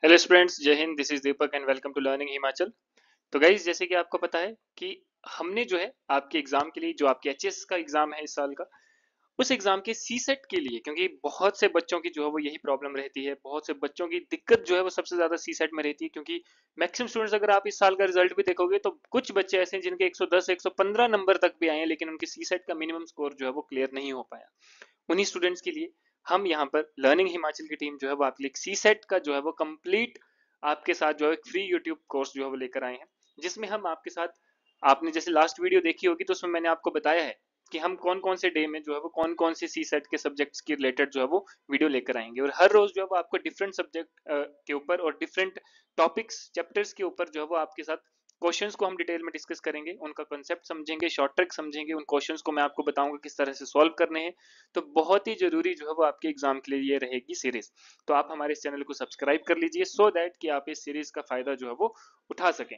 Hello students, Jai Hind. This is Deepak and welcome to learning Himachal. तो guys, जैसे कि आपको पता है कि हमने जो है आपके एग्जाम के लिए, जो आपके एचएस का एग्जाम है इस साल का, उस एग्जाम के सी सेट के लिए, क्योंकि बहुत से बच्चों की जो है वो यही प्रॉब्लम रहती है, बहुत से बच्चों की दिक्कत जो है वो सबसे ज्यादा सी सेट में रहती है। क्योंकि मैक्सिमम स्टूडेंट्स, अगर आप इस साल का रिजल्ट भी देखोगे तो कुछ बच्चे ऐसे हैं जिनके 110 115 नंबर तक भी आए हैं, लेकिन उनके सी सेट का मिनिमम स्कोर जो है वो क्लियर नहीं हो पाया। उन्हीं स्टूडेंट्स के लिए हम यहाँ पर लर्निंग हिमाचल की टीम जो है वो आपके लिए सी सेट का जो है वो कंप्लीट आपके साथ जो है एक फ्री यूट्यूब कोर्स जो है वो लेकर आए हैं, जिसमें हम आपके साथ, आपने जैसे लास्ट वीडियो देखी होगी तो उसमें मैंने आपको बताया है कि हम कौन कौन से डे में जो है वो कौन कौन से सी सेट के सब्जेक्ट्स के रिलेटेड जो है वो वीडियो लेकर आएंगे, और हर रोज जो है वो आपको डिफरेंट सब्जेक्ट के ऊपर और डिफरेंट टॉपिक्स चैप्टर्स के ऊपर जो है वो आपके साथ क्वेश्चंस को हम डिटेल में डिस्कस करेंगे, उनका कंसेप्ट समझेंगे, शॉर्ट ट्रिक समझेंगे, उन क्वेश्चंस को मैं आपको बताऊंगा किस तरह से सॉल्व करने हैं। तो बहुत ही जरूरी जो है वो आपके एग्जाम के लिए ये रहेगी सीरीज। तो आप हमारे इस चैनल को सब्सक्राइब कर लीजिए सो दैट कि आप इस सीरीज का फायदा जो है वो उठा सकें।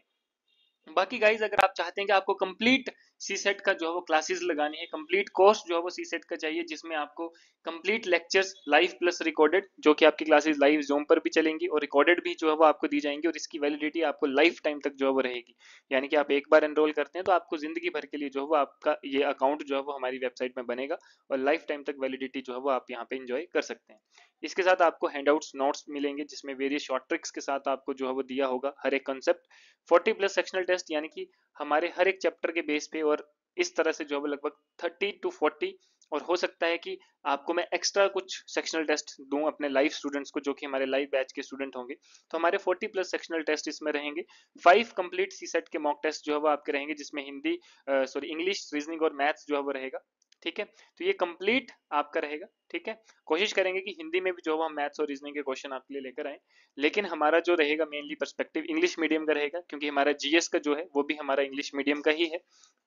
बाकी गाइज, अगर आप चाहते हैं कि आपको कंप्लीट सी सेट का जो है वो क्लासेस लगानी है, कंप्लीट कोर्स जो है वो सी सेट का चाहिए, जिसमें आपको complete lectures live plus recorded, जो कि आपकी क्लासेस लाइव जूम पर भी चलेंगी और रिकॉर्डेड भी जो है वो आपको दी जाएंगी, और इसकी वैलिडिटी आपको लाइफ टाइम तक जो है वो रहेगी। यानी कि आप एक बार एनरोल करते हैं तो आपको जिंदगी भर के लिए जो है वो आपका ये अकाउंट जो है वो हमारी वेबसाइट में बनेगा, और लाइफ टाइम तक वैलिडिटी जो है वो आप यहाँ पे इंजॉय कर सकते हैं। इसके साथ आपको हैंडआउट्स नोट्स मिलेंगे, जिसमें वेरियस शॉर्ट ट्रिक्स के साथ आपको जो है वो दिया होगा हर एक कंसेप्ट। 40+ सेक्शनल टेस्ट, यानी कि हमारे हर एक चैप्टर के बेस पे, और इस तरह से जो है लगभग 30 to 40, और हो सकता है कि आपको मैं एक्स्ट्रा कुछ सेक्शनल टेस्ट दूं अपने लाइव स्टूडेंट्स को, जो कि हमारे लाइव बैच के स्टूडेंट होंगे। तो हमारे 40+ सेक्शनल टेस्ट इसमें रहेंगे। 5 कंप्लीट सी सेट के मॉक टेस्ट जो है वो आपके रहेंगे, जिसमें हिंदी, सॉरी, इंग्लिश, रीजनिंग और मैथ्स जो है वो रहेगा। ठीक है, तो ये कंप्लीट आपका रहेगा। ठीक है, कोशिश करेंगे कि हिंदी में भी जो है हम मैथ्स और रीजनिंग के क्वेश्चन आपके लिए लेकर आए, लेकिन हमारा जो रहेगा मेनली पर्सपेक्टिव इंग्लिश मीडियम का रहेगा, क्योंकि हमारा जीएस का जो है वो भी हमारा इंग्लिश मीडियम का ही है।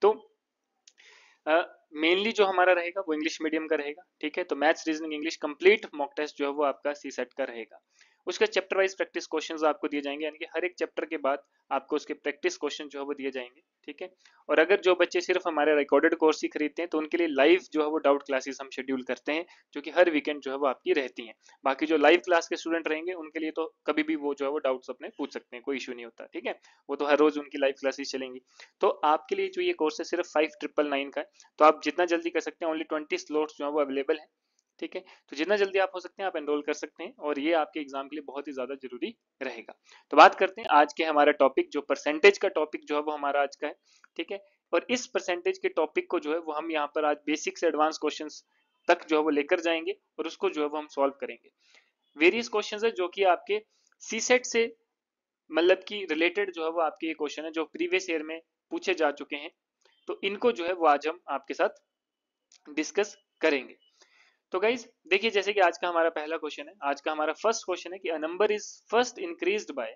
तो मेनली जो हमारा रहेगा वो इंग्लिश मीडियम का रहेगा। ठीक है, तो maths, reasoning, English complete mock test जो है वो आपका सी सेट का रहेगा। उसके चैप्टर वाइज प्रैक्टिस क्वेश्चंस आपको दिए जाएंगे, यानी कि हर एक चैप्टर के बाद आपको उसके प्रैक्टिस क्वेश्चन जो है वो दिए जाएंगे। ठीक है, और अगर जो बच्चे सिर्फ हमारे रिकॉर्डेड कोर्स ही खरीदते हैं तो उनके लिए लाइव जो है वो डाउट क्लासेस हम शेड्यूल करते हैं, जो कि हर वीकेंड जो है वो आपकी रहती हैं। बाकी जो लाइव क्लास के स्टूडेंट रहेंगे उनके लिए तो कभी भी वो जो है वो डाउट्स अपने पूछ सकते हैं, कोई इशू नहीं होता। ठीक है, वो तो हर रोज उनकी लाइव क्लासेस चलेंगी। तो आपके लिए जो ये कोर्स है सिर्फ 5999 का है, तो आप जितना जल्दी कर सकते हैं, ओनली 20 स्लॉट्स जो है वो अवेलेबल है। ठीक है, तो जितना जल्दी आप हो सकते हैं आप एनरोल कर सकते हैं, और ये आपके एग्जाम के लिए बहुत ही ज्यादा जरूरी रहेगा। तो बात करते हैं आज के हमारा टॉपिक, जो परसेंटेज का टॉपिक जो है वो हमारा आज का है। ठीक है, और इस परसेंटेज के टॉपिक को जो है वो हम यहाँ पर आज बेसिक से एडवांस क्वेश्चन तक जो है वो लेकर जाएंगे, और उसको जो है वो हम सॉल्व करेंगे। वेरियस क्वेश्चन है जो कि आपके सी सेट से मतलब कि रिलेटेड जो है वो आपके ये क्वेश्चन है जो प्रीवियस ईयर में पूछे जा चुके हैं। तो इनको जो है वो आज हम आपके साथ डिस्कस करेंगे। तो गाइज देखिए, जैसे कि आज का हमारा पहला क्वेश्चन है, आज का हमारा फर्स्ट क्वेश्चन है कि a number is first increased by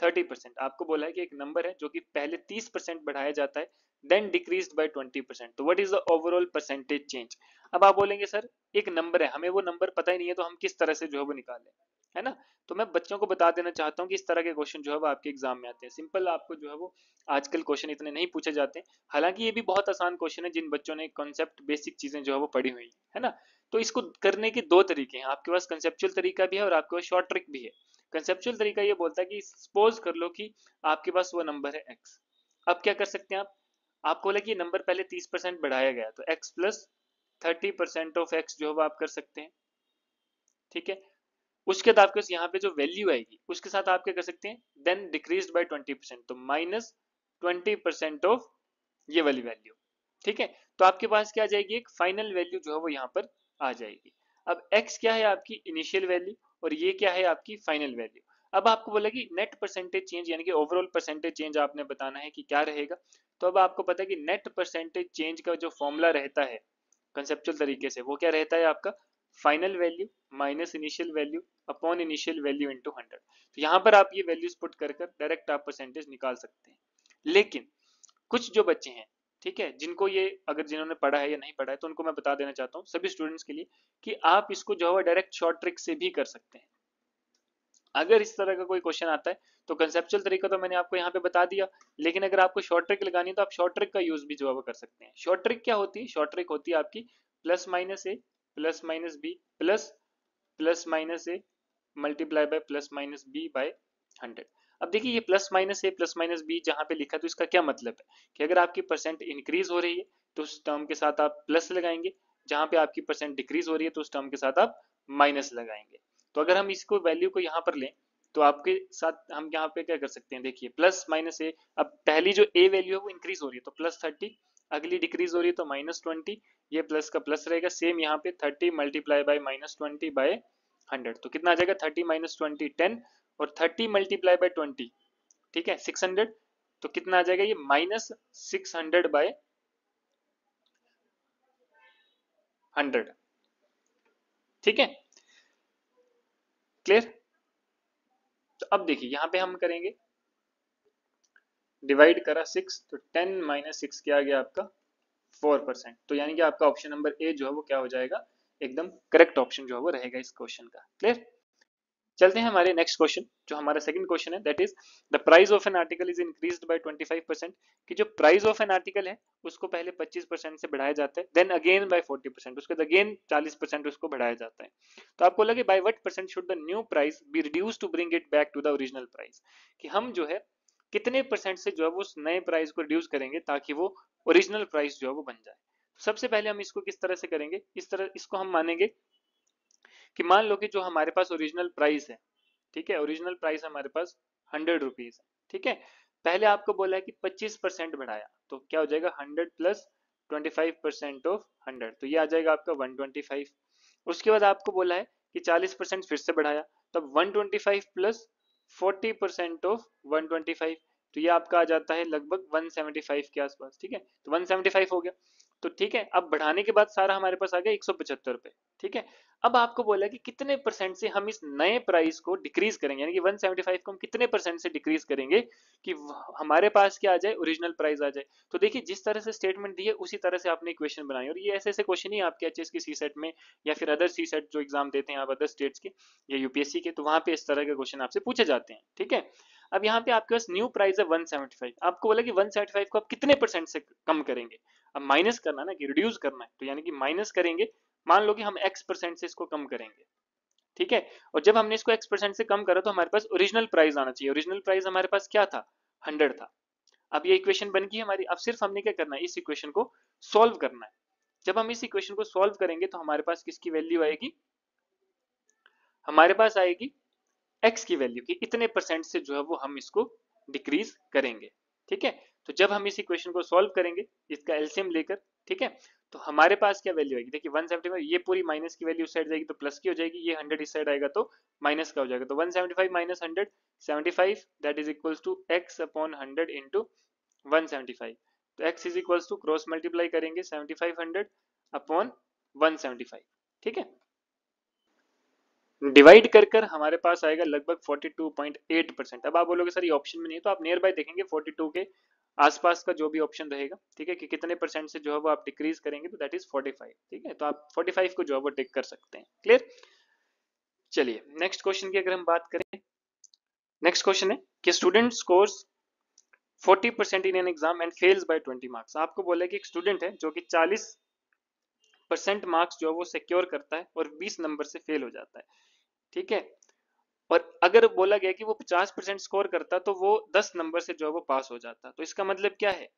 30%। आपको बोला है कि एक नंबर है जो कि पहले 30% बढ़ाया जाता है, देन डिक्रीज्ड बाय 20%, तो what is the overall percentage change. अब आप बोलेंगे सर, एक नंबर है, हमें वो नंबर पता ही नहीं है, तो हम किस तरह से जो है वो निकालें, है ना। तो मैं बच्चों को बता देना चाहता हूँ कि इस तरह के क्वेश्चन जो है वो आपके एग्जाम में आते हैं। सिंपल, आपको जो है वो आजकल क्वेश्चन इतने नहीं पूछे जाते हैं, हालांकि ये भी बहुत आसान क्वेश्चन है जिन बच्चों ने कॉन्सेप्ट बेसिक चीजें जो है वो पढ़ी हुई है ना। तो इसको करने के दो तरीके हैं, आपके पास कंसेप्चुअल तरीका भी है और आपके पास शॉर्ट ट्रिक भी है। कंसेप्चुअल तरीका ये बोलता है कि सपोज कर लो कि आपके पास वो नंबर है एक्स। अब क्या कर सकते हैं आप, आपको बोला कि ये नंबर पहले 30% बढ़ाया गया, तो एक्स प्लस 30% ऑफ एक्स जो है आप कर सकते हैं। ठीक है, उसके बाद आपके पास यहाँ पे जो वैल्यू आएगी उसके साथ आप क्या कर सकते हैं, देन डिक्रीज बाय 20%, तो -20% ऑफ ये वाली वैल्यू। ठीक है, तो आपके पास क्या आ जाएगी, एक फाइनल वैल्यू जो है वो यहाँ पर आ जाएगी। अब x क्या है, आपकी इनिशियल वैल्यू, और ये क्या है, आपकी फाइनल वैल्यू। अब आपको बोला कि नेट परसेंटेज चेंज, यानी कि ओवरऑल परसेंटेज चेंज आपने बताना है कि क्या रहेगा। तो अब आपको पता है कि नेट परसेंटेज चेंज का जो फॉर्मूला रहता है कंसेप्चुअल तरीके से, वो क्या रहता है आपका, final value minus initial value upon initial value into 100। तो यहाँ पर आप ये वैल्यूज पुट कर डायरेक्ट आप परसेंटेज निकाल सकते हैं। लेकिन कुछ जो बच्चे हैं, ठीक है, जिनको ये, अगर जिन्होंने पढ़ा है या नहीं पढ़ा है, तो उनको मैं बता देना चाहता हूँ सभी स्टूडेंट्स के लिए कि आप इसको जो है डायरेक्ट शॉर्ट ट्रिक से भी कर सकते हैं। अगर इस तरह का कोई क्वेश्चन आता है तो कंसेप्चुअल तरीका तो मैंने आपको यहाँ पे बता दिया, लेकिन अगर आपको शॉर्ट ट्रिक लगानी है तो आप शॉर्ट ट्रिक का यूज भी जो है वो कर सकते हैं। शॉर्ट ट्रिक क्या होती है, शॉर्ट ट्रिक होती है आपकी plus minus A plus minus B plus plus minus A multiply by plus minus B by 100। अब देखिए ये plus minus A plus minus B जहां पे लिखा तो इसका क्या मतलब है कि अगर आपकी परसेंट इंक्रीज हो रही है तो उस टर्म के साथ आप प्लस लगाएंगे, जहां पे आपकी परसेंट डिक्रीज हो रही है तो उस टर्म के साथ आप माइनस लगाएंगे। तो अगर हम इसको वैल्यू को यहाँ पर लें तो आपके साथ हम यहाँ पे क्या कर सकते हैं, देखिए प्लस माइनस ए, अब पहली जो ए वैल्यू है वो इंक्रीज हो रही है तो प्लस 30, अगली डिक्रीज हो रही है तो माइनस 20, ये प्लस का प्लस रहेगा, सेम यहाँ पे 30 मल्टीप्लाई बाय माइनस 20 बाय 100, तो कितना आ जाएगा 30 माइनस 20 10, और 30 मल्टीप्लाई बाय 20, ठीक है 600, तो कितना आ जाएगा ये माइनस 600 बाय 100, ठीक है क्लियर। तो अब देखिए यहाँ पे हम करेंगे डिवाइड करा 6, तो 10 माइनस 6 क्या आ गया आपका 4%, तो यानी कि आपका ऑप्शन नंबर ए जो है वो क्या हो जाएगा, एकदम करेक्ट ऑप्शन जो है वो रहेगा इस क्वेश्चन का। क्लियर, चलते हैं हमारे नेक्स्ट क्वेश्चन, जो हमारा सेकंड क्वेश्चन है, that is the price of an article is increased by 25%, कि जो प्राइस ऑफ एन आर्टिकल है उसको पहले 25% से बढ़ाया जाता है, देन अगेन बाय 40%, उसके बाद अगेन 40% उसको बढ़ाया जाता है। तो आपको लगे by what percent should the new price be reduced to bring it back to the original price, कि हम जो है कितने परसेंट से जो है वो उस नए प्राइस को रिड्यूस करेंगे ताकि वो ओरिजिनल प्राइस जो है वो बन जाए। सबसे पहले हम इसको किस तरह से करेंगे, इस तरह इसको हम मानेंगे कि मान लो कि जो हमारे पास ओरिजिनल प्राइस है, ठीक है ओरिजिनल प्राइस हमारे पास 100 रुपीज है, ठीक है, पहले आपको बोला है कि 25% बढ़ाया तो क्या हो जाएगा 100 प्लस 25% ऑफ 100, तो ये आ जाएगा आपका 125। उसके बाद आपको बोला है कि 40% फिर से बढ़ाया, तब 125 प्लस 40% ऑफ 125, तो ये आपका आ जाता है लगभग 175 के आसपास, ठीक है, तो 175 हो गया। तो ठीक है, अब बढ़ाने के बाद सारा हमारे पास आ गया 175 रुपए, ठीक है। अब आपको बोला कि कितने परसेंट से हम इस नए प्राइस को डिक्रीज करेंगे, यानी कि 175 को हम कितने परसेंट से डिक्रीज करेंगे कि हमारे पास क्या आ जाए, ओरिजिनल प्राइस आ जाए। तो देखिए जिस तरह से स्टेटमेंट दी है उसी तरह से आपने इक्वेशन बनाई, और ये ऐसे ऐसे क्वेश्चन ही आपके एचएस की सी सेट में या फिर अदर सी सेट जो एग्जाम देते हैं आप अदर स्टेट्स के या यूपीएससी के, तो वहां पे इस तरह के क्वेश्चन आपसे पूछे जाते हैं, ठीक है। अब यहाँ पे आपके पास न्यू प्राइस है 175, आपको बोला कि 175 को आप कितने परसेंट से कम करेंगे, अब माइनस करना ना कि रिड्यूस करना है, तो यानी कि माइनस करेंगे, मान लो कि हम x परसेंट से इसको कम करेंगे, ठीक है, और जब हमने इसको x परसेंट से कम करा तो हमारे पास ओरिजिनल प्राइस आना चाहिए, ओरिजिनल प्राइस हमारे पास क्या था 100 था। अब ये इक्वेशन बन गई हमारी, अब सिर्फ हमने क्या करना है इस इक्वेशन को सॉल्व करना है। जब हम इस इक्वेशन को सॉल्व करेंगे तो हमारे पास किसकी वैल्यू आएगी, हमारे पास आएगी x की वैल्यू की इतने परसेंट से जो है वो हम इसको डिक्रीज करेंगे, ठीक है। तो जब हम इस इक्वेशन को सॉल्व करेंगे इसका एलसीएम लेकर, ठीक है, तो हमारे पास क्या वैल्यू आएगी, देखिए 175, ये पूरी माइनस की वैल्यू साइड जाएगी तो प्लस की हो जाएगी, ये 100 इस साइड आएगा तो माइनस का हो जाएगा, तो 175 minus 100 75, that is equals to x upon 100 into 175, तो x is equals to cross multiply करेंगे 7500 अपॉन 175, ठीक है, डिवाइड कर कर हमारे पास आएगा लगभग 42.8%। अब आप बोलोगे सर ये ऑप्शन में नहीं है, तो आप नियर बाय देखेंगे 42 के आसपास का जो भी ऑप्शन रहेगा, ठीक है, कि कितने परसेंट से जो है वो आप डिक्रीज करेंगे, तो दैट इज 45, ठीक है, तो आप 45 को जो है वो टिक कर सकते हैं। क्लियर, चलिए नेक्स्ट क्वेश्चन की अगर हम बात करें, नेक्स्ट क्वेश्चन है कि student scores 40% in an exam and fails by 20 marks. आपको बोला है कि एक स्टूडेंट है जो कि 40% मार्क्स जो है वो सिक्योर करता है और 20 नंबर से फेल हो जाता है, ठीक है, और अगर बोला गया कि वो 50% स्कोर करता तो वो 10 नंबर से जो है वो पास हो जाता, तो इसका मतलब क्या है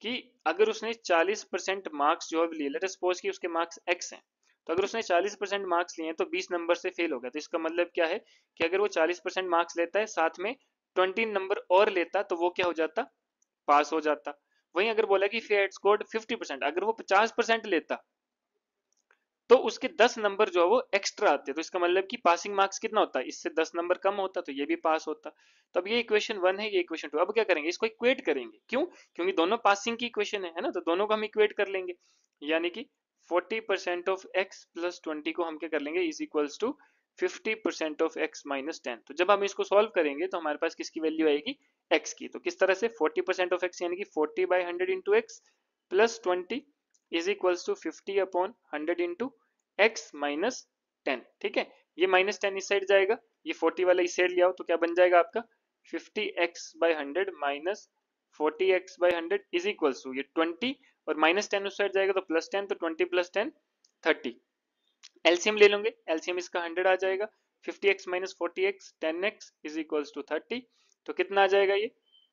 कि अगर उसने 40% मार्क्स जो है लिए, लेट अस सपोज कि उसके मार्क्स x हैं, तो अगर उसने 40% मार्क्स लिए तो 20 नंबर से फेल हो गया, तो इसका मतलब क्या है कि अगर वो 40% मार्क्स लेता है साथ में 20 नंबर और लेता तो वो क्या हो जाता, पास हो जाता। वहीं अगर बोला कि फेयर स्कोर्ड 50%, अगर वो 50% लेता तो उसके 10 नंबर जो है वो एक्स्ट्रा आते, तो इसका मतलब कि पासिंग मार्क्स कितना होता है, इससे 10 नंबर कम होता तो ये भी पास होता। तो अब ये इक्वेशन 1 है, ये इक्वेशन 2, अब क्या करेंगे इसको इक्वेट करेंगे, क्यों, क्योंकि दोनों पासिंग की इक्वेशन है ना, तो दोनों को हम इक्वेट कर लेंगे, यानी कि 40% ऑफ x प्लस 20 को हम क्या कर लेंगे is equals to 50% of x minus 10। तो जब हम इसको सॉल्व करेंगे तो हमारे पास किसकी वैल्यू आएगी, x की, तो किस तरह से 40% ऑफ x यानी कि 40 by 100 into x plus 20 is equals to 50 upon 100 into x minus 10, ठीक है, ये माइनस 10 इस साइड जाएगा, ये 40 वाला इस साइड ले आओ, तो क्या बन जाएगा आपका 50x by 100 minus 40x by 100 is equals to ये 20, और माइनस 10 उस साइड जाएगा तो प्लस 10, तो 20 प्लस 10 30, एलसीएम ले लेंगे, एलसीएम इसका 100 आ जाएगा, 50x minus 40x 10x is equals to 30। तो कितना आ जाएगा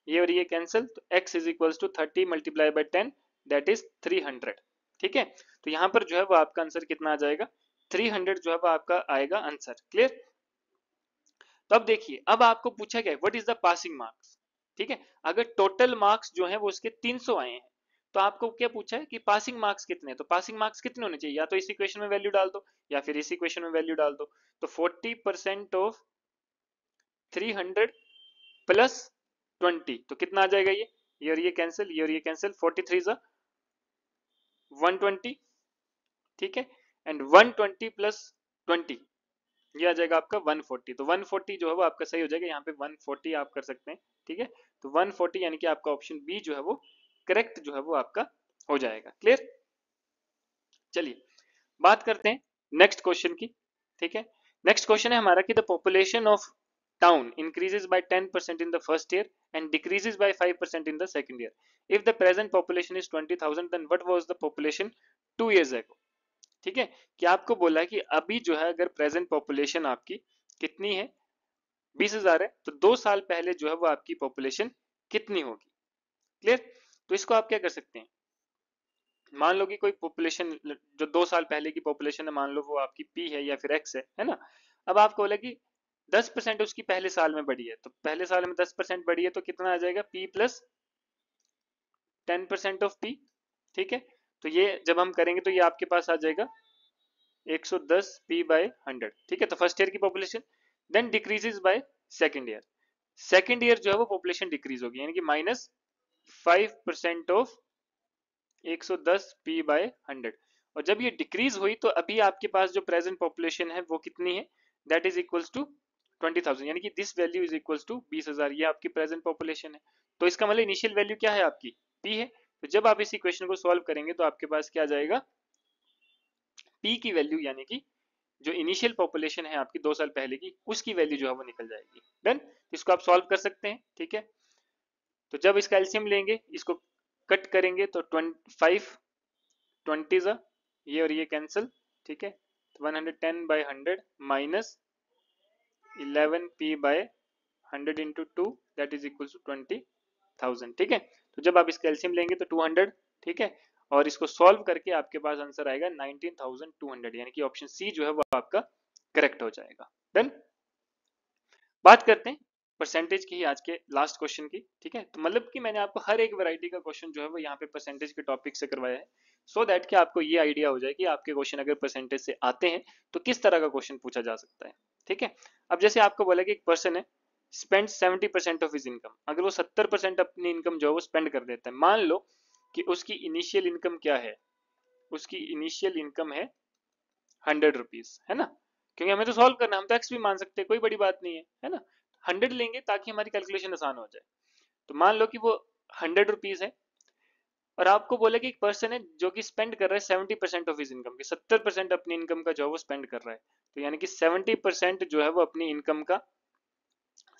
ये और ये कैंसिल, तो x is equals to 30 multiply by 10 that is 300। ठीक है, तो यहाँ पर जो है वो आपका आंसर कितना आ जाएगा, 300 जो है वो आपका आएगा आंसर। क्लियर। तो अब देखिए, अब आपको पूछा गया what is the passing marks. ठीक है, अगर टोटल मार्क्स जो है वो उसके 300 आए हैं, तो आपको क्या पूछा है कि पासिंग मार्क्स कितने हैं, तो पासिंग मार्क्स कितने होने चाहिए, या तो इसी क्वेश्चन में वैल्यू डाल दो या फिर इसी क्वेश्चन में वैल्यू डाल दो। तो 40% ऑफ 300 प्लस 20, तो कितना आ जाएगा ये और ये कैंसिल, ये और ये कैंसिल, 43 जा 120। ठीक है, एंड 120 प्लस 20 ये आ जाएगा आपका 140। तो 140 जो है वो आपका सही हो जाएगा, यहाँ पे 140 आप कर सकते हैं। ठीक है, तो 140 यानी कि आपका ऑप्शन बी जो है वो करेक्ट जो है वो आपका हो जाएगा। क्लियर। चलिए बात करते हैं नेक्स्ट क्वेश्चन की। ठीक है, नेक्स्ट क्वेश्चन है हमारा कि the population of town increases by 10% in the first year and decreases by 5% in the second year. If the present population is 20,000, then what was the population 2 years ago? ठीक है, कि आपको बोला है कि अभी जो है अगर प्रेजेंट पॉपुलेशन आपकी कितनी है, 20,000 है, तो 2 साल पहले जो है वो आपकी पॉपुलेशन कितनी होगी। क्लियर। तो इसको आप क्या कर सकते हैं, मान लो कि कोई पॉपुलेशन जो 2 साल पहले की पॉपुलेशन है, मान लो वो आपकी पी है या फिर एक्स है ना। अब आपको बोला कि 10% उसकी पहले साल में बढ़ी है, तो पहले साल में 10% बढ़ी है, तो कितना आ जाएगा पी प्लस 10% ऑफ पी। ठीक है, तो ये जब हम करेंगे तो ये आपके पास आ जाएगा 110 पी बाय 100। ठीक है, तो फर्स्ट ईयर की population, then decreases by second year. Second year जो है वो पॉपुलेशन डिक्रीज होगी, यानी कि माइनस 5% ऑफ 110 पी बाय 100। और जब ये डिक्रीज हुई तो अभी आपके पास जो प्रेजेंट पॉपुलेशन है वो कितनी है, दैट इज इक्वल्स टू 20,000, यानी कि this value is equals to 20,000। ये आपकी प्रेजेंट पॉपुलेशन है, तो इसका मतलब इनिशियल वैल्यू क्या है आपकी, पी है। तो जब आप इस इक्वेशन को सॉल्व करेंगे तो आपके पास क्या आ जाएगा, पी की वैल्यू यानी कि जो इनिशियल पॉपुलेशन है आपकी 2 साल पहले की, उसकी वैल्यू जो है वो निकल जाएगी। डन, इसको आप सॉल्व कर सकते हैं। ठीक है, तो जब इसका एलसीएम लेंगे, इसको कट करेंगे तो 5 20 ये और ये कैंसिल। ठीक है, तो 110 by 100 minus 11 P by 100 into 2 that is equal to 20,000। ठीक है, तो जब आप इसका एलसीएम लेंगे तो 200। ठीक है, और इसको सॉल्व करके आपके पास आंसर आएगा 19,200, यानी कि ऑप्शन सी जो है वो आपका करेक्ट हो जाएगा। डन। बात करते हैं परसेंटेज की ही आज के लास्ट क्वेश्चन की। ठीक है, तो मतलब कि मैंने आपको हर एक वैरायटी का क्वेश्चन जो है वो यहाँ पे परसेंटेज के टॉपिक से करवाया है, सो दैट कि आपको ये आइडिया हो जाए कि आपके क्वेश्चन अगर परसेंटेज से आते हैं तो किस तरह का क्वेश्चन पूछा जा सकता है। ठीक है, अब जैसे आपको बोला कि एक पर्सन है स्पेंड 70% ऑफ हिज इनकम, अगर वो 70% अपनी इनकम जो है वो स्पेंड कर देता है, मान लो कि उसकी इनिशियल इनकम क्या है, उसकी इनिशियल इनकम है 100 रुपीज, है ना, क्योंकि हमें तो सॉल्व करना है, हम तो एक्स भी मान सकते हैं, कोई बड़ी बात नहीं है ना। 100 लेंगे ताकि हमारी कैलकुलेशन आसान हो जाए। तो मान लो कि वो 100 रुपीज है, और आपको बोले कि एक पर्सन है जो कि स्पेंड कर रहा है 70% ऑफ हिज इनकम की, 70% अपनी इनकम का जो है वो स्पेंड कर रहा है। तो यानी कि 70% जो है वो अपनी इनकम का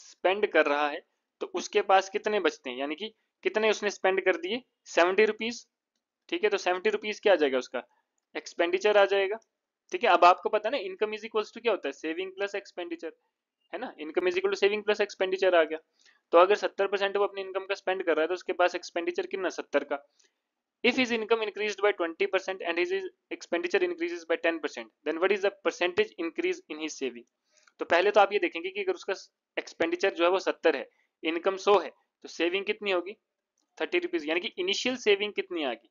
स्पेंड कर रहा है, तो उसके पास कितने बचते हैं, यानी कि कितने उसने स्पेंड कर दिए, 70 रुपीज। ठीक है, तो 70 रुपीज क्या आ जाएगा, उसका एक्सपेंडिचर आ जाएगा। ठीक है, अब आपको पता है ना इनकम इज इक्वल्स टू क्या होता है, सेविंग प्लस एक्सपेंडिचर, है ना, income is equal to saving plus expenditure आ गया। तो अगर 70% वो अपनी इनकम का स्पेंड कर रहा है तो उसके पास एक्सपेंडिचर कितना, 70 का। If his income increased by 20% and his expenditure increases by 10%, then what is the percentage increase in his saving? तो पहले तो आप ये देखेंगे कि अगर उसका एक्सपेंडिचर जो है वो 70 है, इनकम 100 है, तो सेविंग कितनी होगी, 30 रुपीज, यानी कि इनिशियल सेविंग कितनी आ गई,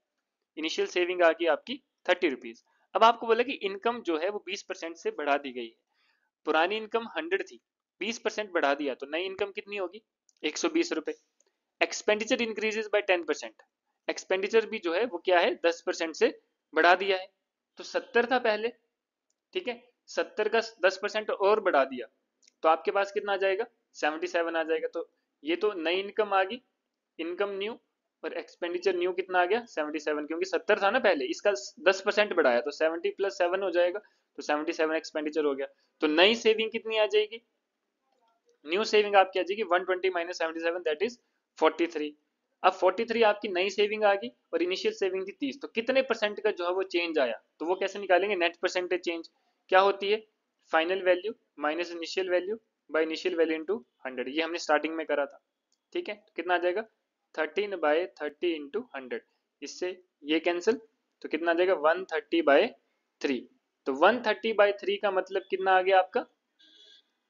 इनिशियल सेविंग आ गई आपकी 30 रुपीज। अब आपको बोला कि इनकम जो है वो 20% से बढ़ा दी गई है, पुरानी इनकम 100 थी, 20% बढ़ा दिया, तो नई इनकम कितनी होगी, 120 रुपए। एक्सपेंडिचर इंक्रीजेस बाय 10%, एक्सपेंडिचर भी जो है वो क्या है 10% से बढ़ा दिया है, तो 70 था पहले। ठीक है, 70 का 10% और बढ़ा दिया, तो आपके पास कितना आ जाएगा, 77 आ जाएगा। तो ये तो नई इनकम आ गई, इनकम न्यू, और एक्सपेंडिचर न्यू कितना आ गया 77, क्योंकि 70 था ना पहले, इसका 10% बढ़ाया तो 70 प्लस 7 हो जाएगा, तो 77 एक्सपेंडिचर हो गया। तो नई सेविंग कितनी आ जाएगी, न्यू सेविंग आपकी आ जाएगी 120 माइनस 77 दैट इज 43। अब 43 आपकी नई सेविंग आ गई और इनिशियल सेविंग थी 30, तो कितने परसेंट का जो है वो चेंज आया, तो वो कैसे निकालेंगे, नेट परसेंटेज चेंज क्या होती है, final value minus initial value by initial value into 100, ये हमने स्टार्टिंग में करा था। ठीक है, तो कितना आ जाएगा 13/30 इंटू 100, इससे ये कैंसिल, तो कितना आ जाएगा 130/3। तो 130/3 का मतलब कितना आ गया आपका,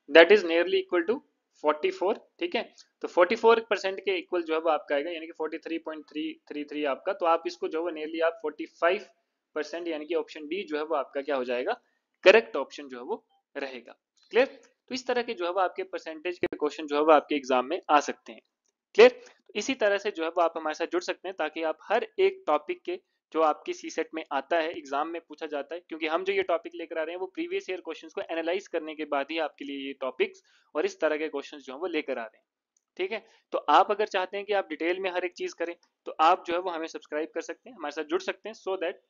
that is nearly equal to 44। ठीक है, तो 44% के इक्वल जो है वो आपका आएगा, यानी कि 43.333 आपका। तो आप इसको जो है नियरली आप 45%, यानी कि ऑप्शन डी जो है वो आपका क्या हो जाएगा, करेक्ट ऑप्शन जो है वो रहेगा। क्लियर, तो इस तरह के जो है वो आपके परसेंटेज के क्वेश्चन जो है वो आपके एग्जाम में आ सकते हैं। क्लियर, तो इसी तरह से जो है वो आप हमारे साथ जुड़ सकते हैं, ताकि आप हर एक टॉपिक के जो आपकी सी सेट में आता है, एग्जाम में पूछा जाता है, क्योंकि हम जो ये टॉपिक लेकर आ रहे हैं वो प्रीवियस ईयर क्वेश्चंस को एनालाइज करने के बाद ही आपके लिए ये टॉपिक्स और इस तरह के क्वेश्चंस जो है वो लेकर आ रहे हैं। ठीक है, तो आप अगर चाहते हैं कि आप डिटेल में हर एक चीज करें, तो आप जो है वो हमें सब्सक्राइब कर सकते हैं, हमारे साथ जुड़ सकते हैं, सो दैट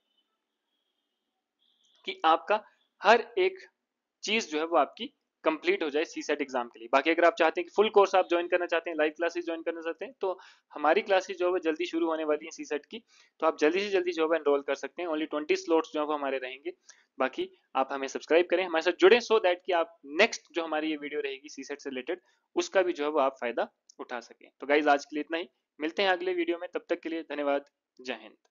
कि आपका हर एक चीज जो है वो आपकी कंप्लीट हो जाए सी सेट एग्जाम के लिए। बाकी अगर आप चाहते हैं कि फुल कोर्स आप ज्वाइन करना चाहते हैं, लाइव क्लासेस ज्वाइन करना चाहते हैं, तो हमारी क्लासेस जो है वो जल्दी शुरू होने वाली है सी सेट की, तो आप जल्दी से जल्दी जो है एनरोल कर सकते हैं। ओनली 20 स्लॉट्स जो है वो हमारे रहेंगे। बाकी आप हमें सब्सक्राइब करें, हमारे साथ जुड़े, सो दैट कि आप नेक्स्ट जो हमारी ये वीडियो रहेगी सी सेट से रिलेटेड, उसका भी जो है वो आप फायदा उठा सकें। तो गाइज आज के लिए इतना ही, मिलते हैं अगले वीडियो में, तब तक के लिए धन्यवाद, जय हिंद।